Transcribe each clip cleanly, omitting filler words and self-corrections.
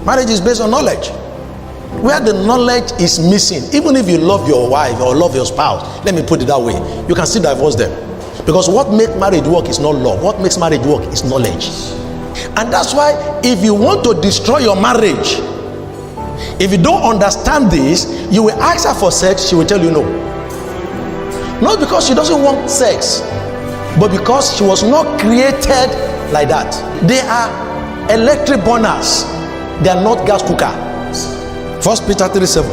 Marriage is based on knowledge. Where the knowledge is missing, even if you love your wife or love your spouse, let me put it that way, you can still divorce them. Because what makes marriage work is not love. What makes marriage work is knowledge. And that's why if you want to destroy your marriage, if you don't understand this, you will ask her for sex, she will tell you no. Not because she doesn't want sex, but because she was not created like that. They are electric burners. They are not gas cooker. 1 Peter 3:7.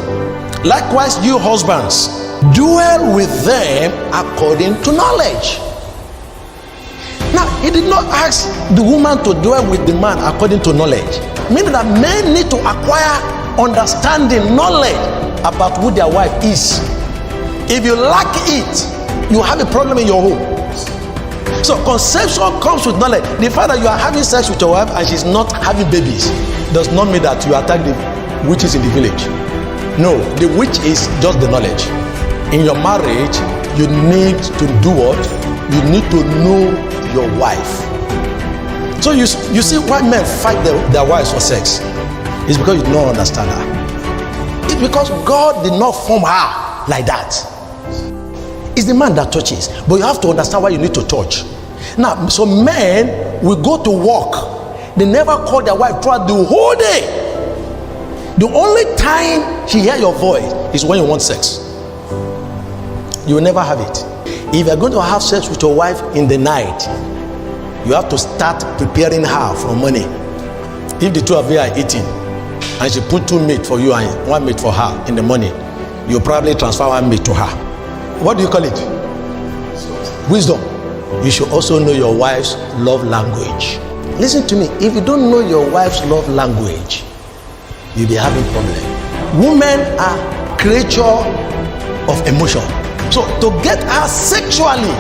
Likewise, you husbands, dwell with them according to knowledge. Now, he did not ask the woman to dwell with the man according to knowledge. Meaning that men need to acquire understanding, knowledge about who their wife is. If you lack it, you have a problem in your home. So conception comes with knowledge. The fact that you are having sex with your wife and she's not having babies does not mean that you attack the witches in the village. No, the witch is just the knowledge. In your marriage, you need to do what? You need to know your wife. So you see why men fight their wives for sex. It's because you do not understand her. It's because God did not form her like that. It's the man that touches, but you have to understand why you need to touch. Now, so men will go to work. They never call their wife throughout the whole day. The only time she hears your voice is when you want sex. You will never have it. If you're going to have sex with your wife in the night, you have to start preparing her for money. If the two of you are eating and she put 2 meat for you and 1 meat for her in the morning, you probably transfer 1 meat to her. What do you call it? Wisdom. You should also know your wife's love language. Listen to me. If you don't know your wife's love language, you'll be having problem. Women are creature of emotion. So to get her sexually,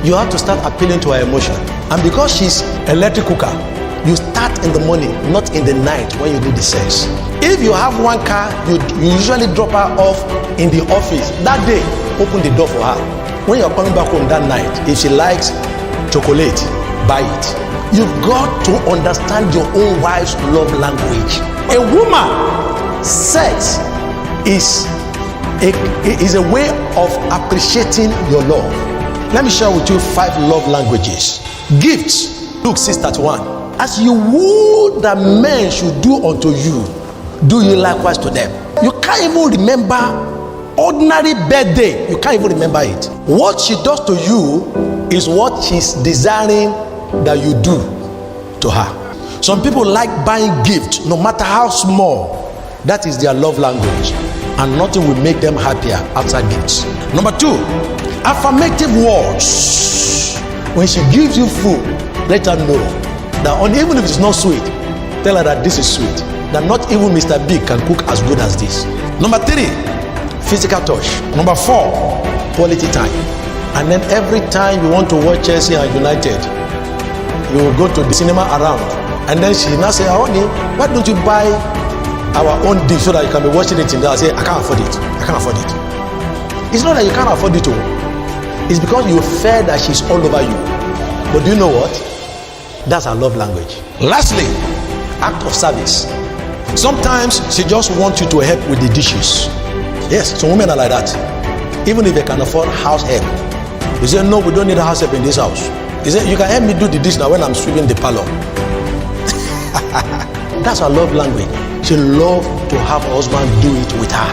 you have to start appealing to her emotion. And because she's electric cooker, you start in the morning, not in the night when you do the sex. If you have 1 car, you usually drop her off in the office. That day, open the door for her. When you're coming back home that night, if she likes chocolate, buy it. You've got to understand your own wife's love language. A woman, sex is a way of appreciating your love. Let me share with you 5 love languages. Gifts. Luke 6:31. As you would that men should do unto you, do you likewise to them. You can't even remember ordinary birthday. You can't even remember it. What she does to you is what she's desiring that you do to her. Some people like buying gifts, no matter how small. That is their love language, and nothing will make them happier outside gifts. Number 2, affirmative words. When she gives you food, let her know that even if it's not sweet, tell her that this is sweet, that not even Mr. Big can cook as good as this. Number 3, physical touch. Number 4, quality time. And then every time you want to watch Chelsea and United, you will go to the cinema around, and then she now say, honey, why don't you buy our own dish so that you can be watching it in there? I say, I can't afford it. I can't afford it. It's not that you can't afford it. It's because you fear that she's all over you. But do you know what? That's her love language. Lastly, act of service. Sometimes she just wants you to help with the dishes. Yes, some women are like that. Even if they can afford house help. You say, no, we don't need a house help in this house. You say, you can help me do the dish now when I'm sweeping the parlor. That's her love language. She loves to have her husband do it with her.